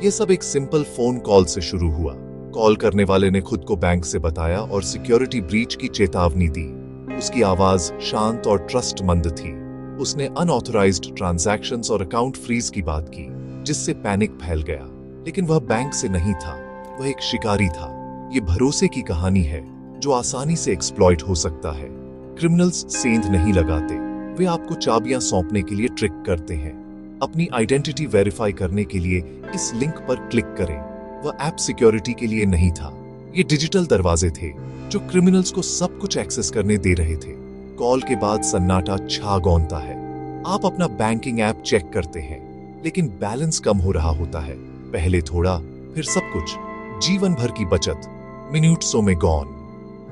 ये सब एक सिंपल फोन कॉल से शुरू हुआ। कॉल करने वाले ने खुद को बैंक से बताया और सिक्योरिटी ब्रीच की चेतावनी दी। उसकी आवाज शांत और ट्रस्टमंद थी। उसने अनऑथराइज्ड ट्रांजैक्शंस और अकाउंट फ्रीज की बात की, जिससे पैनिक फैल गया। लेकिन वह बैंक से नहीं था, वह एक शिकारी था। ये भरोसे की कहानी है जो आसानी से एक्सप्लॉइट हो सकता है। क्रिमिनल्स सेंध नहीं लगाते, वे आपको चाबियां सौंपने के लिए ट्रिक करते हैं। अपनी आइडेंटिटी वेरीफाई करने के लिए इस लिंक पर क्लिक करें। वह ऐप सिक्योरिटी के लिए नहीं था, ये डिजिटल दरवाजे थे जो क्रिमिनल्स को सब कुछ एक्सेस करने दे रहे थे। कॉल के बाद सन्नाटा छा गौनता है। आप अपना बैंकिंग ऐप चेक करते हैं, लेकिन बैलेंस कम हो रहा होता है। पहले थोड़ा, फिर सब कुछ। जीवन भर की बचत मिनटों में गॉन।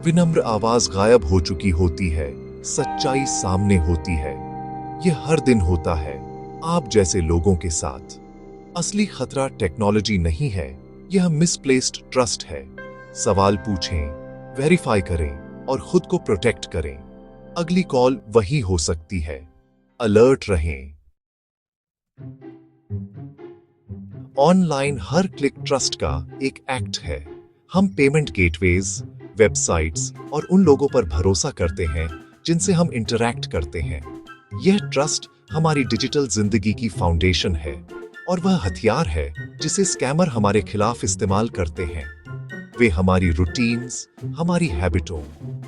विनम्र आवाज गायब हो चुकी होती है, सच्चाई सामने होती है। यह हर दिन होता है आप जैसे लोगों के साथ। असली खतरा टेक्नोलॉजी नहीं है, यह मिसप्लेस्ड ट्रस्ट है। सवाल पूछें, वेरीफाई करें और खुद को प्रोटेक्ट करें। अगली कॉल वही हो सकती है। अलर्ट रहें। ऑनलाइन हर क्लिक ट्रस्ट का एक एक्ट है। हम पेमेंट गेटवेज, वेबसाइट्स और उन लोगों पर भरोसा करते हैं जिनसे हम इंटरैक्ट करते हैं। यह ट्रस्ट हमारी डिजिटल जिंदगी की फाउंडेशन है और वह हथियार है जिसे स्कैमर हमारे खिलाफ इस्तेमाल करते हैं। वे हमारी रूटीन्स, हमारी हैबिटों,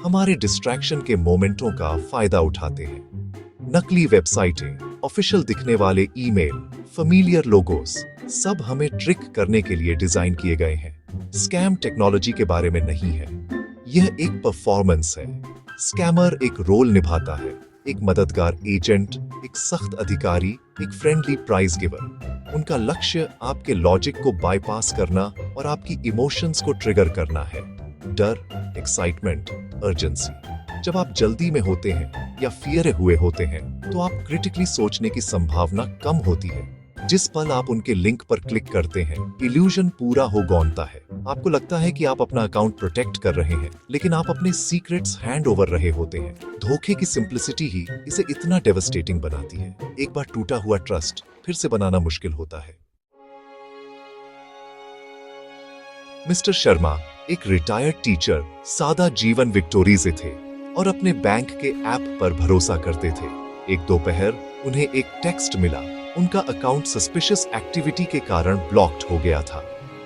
हमारे डिस्ट्रैक्शन के मोमेंटों का फायदा उठाते हैं। नकली वेबसाइटें, ऑफिशियल दिखने वाले ईमेल, फैमिलियर लोगोस, सब हमें ट्रिक करने के लिए डिजाइन किए गए हैं। स्कैम टेक्नोलॉजी के बारे में नहीं है, यह एक परफॉर्मेंस है। स्कैमर एक रोल निभाता है, एक मददगार एजेंट, एक सख्त अधिकारी, एक फ्रेंडली प्राइज गिवर। उनका लक्ष्य आपके लॉजिक को बाईपास करना और आपकी इमोशंस को ट्रिगर करना है। डर, एक्साइटमेंट, अर्जेंसी। जब आप जल्दी में होते हैं या फियर हुए होते हैं तो आप क्रिटिकली सोचने की संभावना कम होती है। जिस पल आप उनके लिंक पर क्लिक करते हैं, इल्यूजन पूरा हो गौनता है। आपको लगता है कि आप अपना अकाउंट प्रोटेक्ट कर रहे हैं, लेकिन आप अपने सीक्रेट्स हैंड ओवर रहे होते हैं। धोखे की सिंप्लिसिटी ही इसे इतना डेवस्टेटिंग बनाती है। एक बार टूटा हुआ ट्रस्ट फिर से बनाना मुश्किल होता है। मिस्टर शर्मा एक रिटायर्ड टीचर सादा जीवन विक्टोरी से थे और अपने बैंक के ऐप पर भरोसा करते थे। एक दोपहर उन्हें एक टेक्स्ट मिला। उनका अकाउंट सस्पिशियस एक्टिविटी के कारण ब्लॉक्ड हो गया था।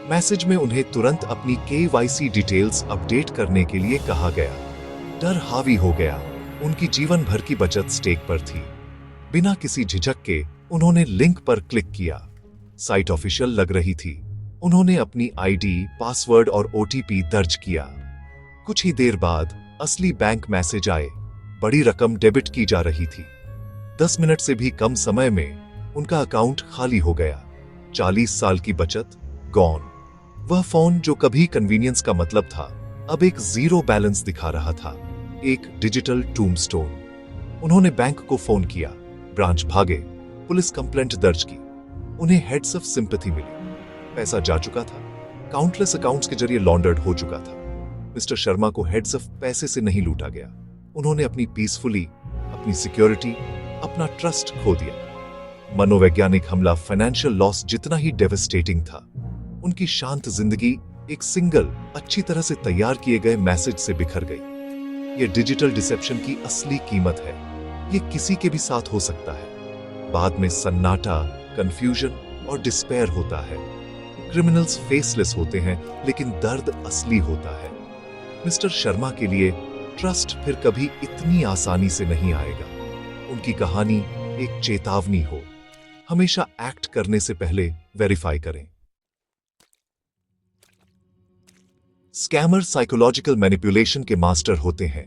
मैसेज में उन्हें तुरंत अपनी KYC डिटेल्स अपडेट करने के लिए कहा गया। डर हावी हो गया, उनकी जीवन भर की बचत स्टेक पर थी। बिना किसी झिझक के उन्होंने लिंक पर क्लिक किया। साइट ऑफिशियल लग रही थी। उन्होंने अपनी ID, पासवर्ड और OTP दर्ज किया। कुछ ही देर बाद असली बैंक मैसेज आए। बड़ी रकम डेबिट की जा रही थी। 10 मिनट से भी कम समय में उनका अकाउंट खाली हो गया। 40 साल की बचत गॉन। वह फोन जो कभी कन्वीनियंस का मतलब था, अब एक जीरो बैलेंस दिखा रहा था, एक डिजिटल टूमस्टोन। उन्होंने बैंक को फोन किया, ब्रांच भागे, पुलिस कंप्लेंट दर्ज की। उन्हें हेड्स ऑफ सिंपैथी मिली। पैसा जा चुका था, काउंटलेस अकाउंट्स के जरिए लॉन्डर्ड हो चुका था। मिस्टर शर्मा को हेड्स ऑफ पैसे से नहीं लूटा गया। उन्होंने अपनी पीसफुली, अपनी सिक्योरिटी, अपना ट्रस्ट खो दिया। मनोवैज्ञानिक हमला फाइनेंशियल लॉस जितना ही डेवस्टेटिंग था। उनकी शांत जिंदगी एक सिंगल, अच्छी तरह से तैयार किए गए मैसेज से बिखर गई। यह डिजिटल डिसेप्शन की असली कीमत है। यह किसी के भी साथ हो सकता है। बाद में सन्नाटा, कंफ्यूजन और डिस्पेयर होता है। क्रिमिनल्स फेसलेस होते हैं, लेकिन दर्द असली होता है। मिस्टर शर्मा के लिए ट्रस्ट फिर कभी इतनी आसानी से नहीं आएगा। उनकी कहानी एक चेतावनी हो। हमेशा एक्ट करने से पहले वेरीफाई करें। स्कैमर साइकोलॉजिकल मैनिपुलेशन के मास्टर होते हैं।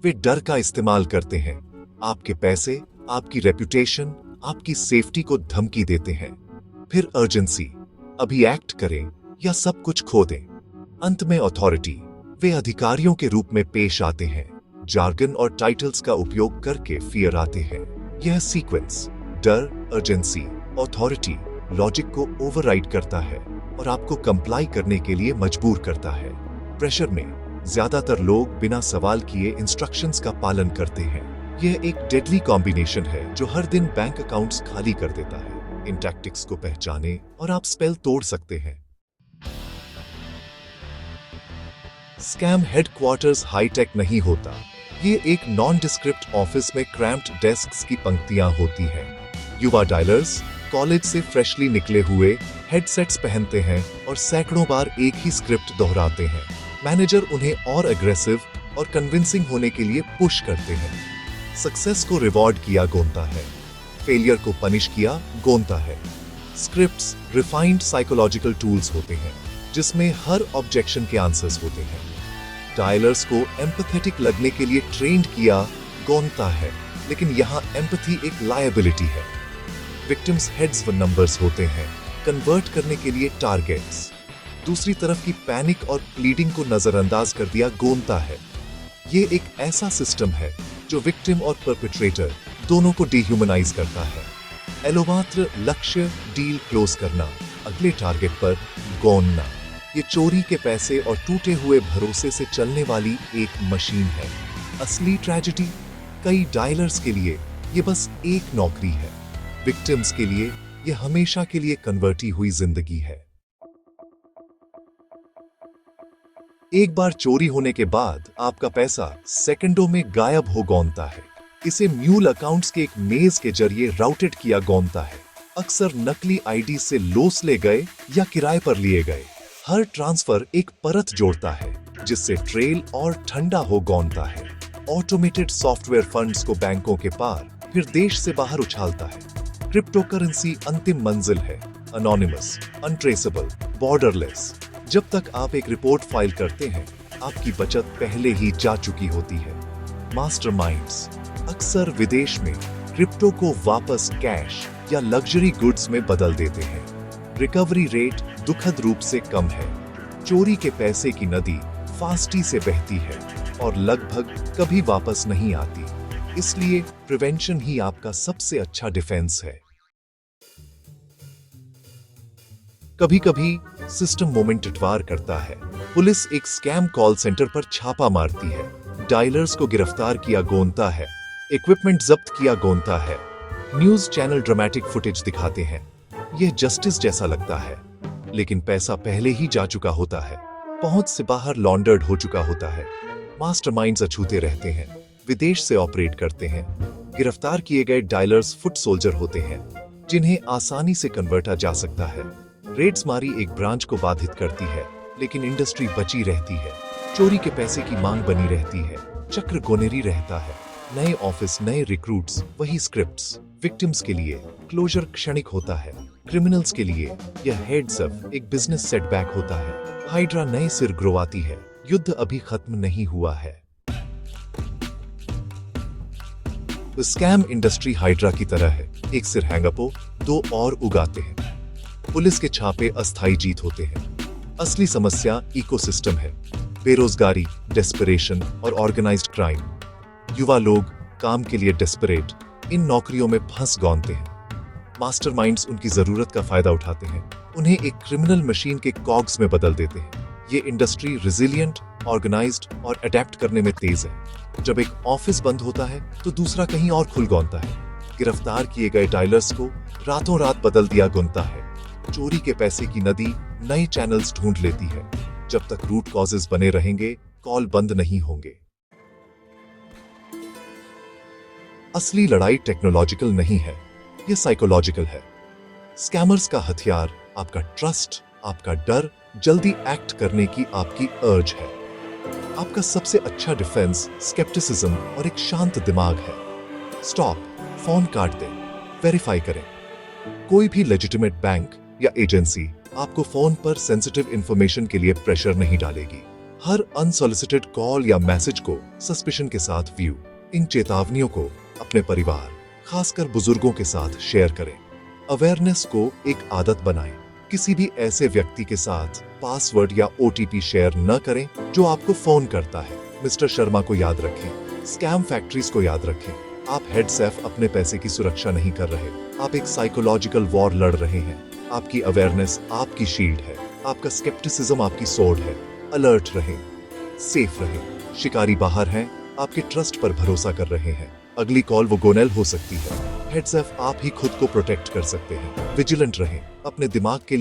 वे डर का इस्तेमाल करते हैं। आपके पैसे, आपकी रेपुटेशन, आपकी सेफ्टी को धमकी देते हैं। फिर अर्जेंसी, अभी एक्ट करें या सब कुछ खो दें। अंत में अथॉरिटी, वे अधिकारियों के रूप में पेश आते हैं। जार्गन और टाइटल्स का उपयोग करके फियर आते हैं। यह सीक्वेंस डर, अर्जेंसी, अथॉरिटी, लॉजिक को ओवरराइड करता है और आपको कंप्लाई करने के लिए मजबूर करता है। प्रेशर में ज्यादातर लोग बिना सवाल किए इंस्ट्रक्शंस का पालन करते हैं। यह एक डेडली कॉम्बिनेशन है जो हर दिन बैंक अकाउंट्स खाली कर देता है। इन टैक्टिक्स को पहचाने और आप स्पेल तोड़ सकते हैं। स्कैम हेडक्वार्टर्स हाईटेक नहीं होता। ये एक नॉन डिस्क्रिप्ट ऑफिस में क्रैम्प्ड डेस्क्स की पंक्तियां होती हैं। युवा डायलर्स कॉलेज से फ्रेशली निकले हुए हेडसेट्स पहनते हैं और सैकड़ों बार एक ही स्क्रिप्ट दोहराते हैं। मैनेजर उन्हें और एग्रेसिव और कन्विंसिंग होने के लिए पुश करते हैं। सक्सेस को रिवॉर्ड किया गोनता है, फेलियर को पनिश किया गोनता है। स्क्रिप्ट्स रिफाइंड साइकोलॉजिकल टूल्स होते हैं जिसमें हर ऑब्जेक्शन के आंसर्स होते हैं। डायलर्स को एम्पैथेटिक लगने के लिए ट्रेंड किया गोनता है, लेकिन यहाँ एम्पैथी एक लायबिलिटी है। विक्टिम्स हेड्स व नंबर्स होते हैं, कन्वर्ट करने के लिए टारगेट्स। दूसरी तरफ की पैनिक और प्लीडिंग को नजरअंदाज कर दिया गोनता है। ये एक ऐसा सिस्टम है जो विक्टिम और परपेट्रेटर दोनों को डिह्यूमनाइज करता है। एलोमात्र लक्ष्य डील क्लोज करना, अगले टारगेट पर गोनना। ये चोरी के पैसे और टूटे हुए भरोसे से चलने वाली एक मशीन है। असली ट्रेजेडी, कई डायलर्स के लिए ये बस एक नौकरी है, विक्टिम्स के लिए ये हमेशा के लिए कन्वर्टी हुई जिंदगी है। एक बार चोरी होने के बाद आपका पैसा सेकंडों में गायब हो गोनता है। इसे म्यूल अकाउंट्स के एक मेज के जरिए राउटेड किया गोनता है। अक्सर नकली आईडी से लोस ले गए या किराए पर लिए गए। हर ट्रांसफर एक परत जोड़ता है जिससे ट्रेल और ठंडा हो गोनता है। ऑटोमेटेड सॉफ्टवेयर फंड्स को बैंकों के पार फिर देश से बाहर उछालता है। क्रिप्टो करेंसी अंतिम मंजिल है, अनोनिमस, अनट्रेसेबल, बॉर्डरलेस। जब तक आप एक रिपोर्ट फाइल करते हैं, आपकी बचत पहले ही जा चुकी होती है। मास्टरमाइंड्स अक्सर विदेश में क्रिप्टो को वापस कैश या लग्जरी गुड्स में बदल देते हैं। रिकवरी रेट दुखद रूप से कम है। चोरी के पैसे की नदी फास्टी से बहती है और लगभग कभी वापस नहीं आती। इसलिए प्रिवेंशन ही आपका सबसे अच्छा डिफेंस है। कभी कभी सिस्टम मोमेंटवार करता है। पुलिस एक स्कैम कॉल सेंटर पर छापा मारती है, डायलर्स को गिरफ्तार किया गोनता है, इक्विपमेंट जब्त किया गोनता है। न्यूज चैनल ड्रामेटिक फुटेज दिखाते हैं। यह जस्टिस जैसा लगता है, लेकिन पैसा पहले ही जा चुका होता है, पहुंच से बाहर लॉन्डर्ड हो चुका होता है। मास्टरमाइंड्स अछूते रहते हैं, विदेश से ऑपरेट करते हैं। गिरफ्तार किए गए डायलर्स फुट सोल्जर होते हैं जिन्हें आसानी से कन्वर्टा जा सकता है। रेड्स मारी एक ब्रांच को बाधित करती है, लेकिन इंडस्ट्री बची रहती है। चोरी के पैसे की मांग बनी रहती है, चक्र गोनेरी रहता है। नए ऑफिस, नए रिक्रूट्स, वही स्क्रिप्ट्स। विक्टिम्स के लिए क्लोजर क्षणिक होता है, क्रिमिनल्स के लिए यह हेड्स अप एक बिजनेस सेटबैक होता है। हाइड्रा नए सिर ग्रोवाती है, युद्ध अभी खत्म नहीं हुआ है। स्कैम इंडस्ट्री हाइड्रा की तरह है, एक सिर हैंगअपो, दो और उगाते हैं। पुलिस के छापे अस्थायी जीत होते हैं। असली समस्या इकोसिस्टम है, बेरोजगारी, डेस्परेशन और ऑर्गेनाइज्ड क्राइम। युवा लोग काम के लिए डेस्परेट इन नौकरियों में फंस गौनते हैं। मास्टरमाइंड्स उनकी जरूरत का फायदा उठाते हैं, उन्हें एक क्रिमिनल मशीन के कॉग्स में बदल देते हैं। ये इंडस्ट्री रिजिलियंट, ऑर्गेनाइज्ड और अडेप्ट करने में तेज है। जब एक ऑफिस बंद होता है तो दूसरा कहीं और खुल गौनता है। गिरफ्तार किए गए डायलर्स को रातों रात बदल दिया गुनता है। चोरी के पैसे की नदी नए चैनल्स ढूंढ लेती है। जब तक रूट कॉजेस बने रहेंगे, कॉल बंद नहीं होंगे। असली लड़ाई टेक्नोलॉजिकल नहीं है, यह साइकोलॉजिकल है। स्कैमर्स का हथियार आपका ट्रस्ट, आपका डर, जल्दी एक्ट करने की आपकी अर्ज है। आपका सबसे अच्छा डिफेंस स्केप्टिसिज्म और एक शांत दिमाग है। स्टॉप, फोन काट दें, वेरीफाई करें। कोई भी लेजिटिमेट बैंक या एजेंसी आपको फोन पर सेंसिटिव इंफॉर्मेशन के लिए प्रेशर नहीं डालेगी। हर अनसॉलिसिटेड कॉल या मैसेज को सस्पिशन के साथ व्यू। इन चेतावनियों को अपने परिवार, खासकर बुजुर्गों के साथ शेयर करें। अवेयरनेस को एक आदत बनाएं। किसी भी ऐसे व्यक्ति के साथ पासवर्ड या ओटीपी शेयर न करें जो आपको फोन करता है। मिस्टर शर्मा को याद रखें, स्कैम फैक्ट्रीज को याद रखें। आप हेड सेफ अपने पैसे की सुरक्षा नहीं कर रहे, आप एक साइकोलॉजिकल वॉर लड़ रहे हैं। आपकी अवेयरनेस आपकी शील्ड है, आपका स्केप्टिसिज्म आपकी सोर्ड है। अलर्ट रहें, सेफ रहें। शिकारी बाहर हैं, आपके ट्रस्ट पर भरोसा कर रहे हैं। अगली कॉल वो गोनेल हो सकती है। हेड्स अप, आप ही खुद को प्रोटेक्ट कर सकते हैं। विजिलेंट रहें, अपने दिमाग के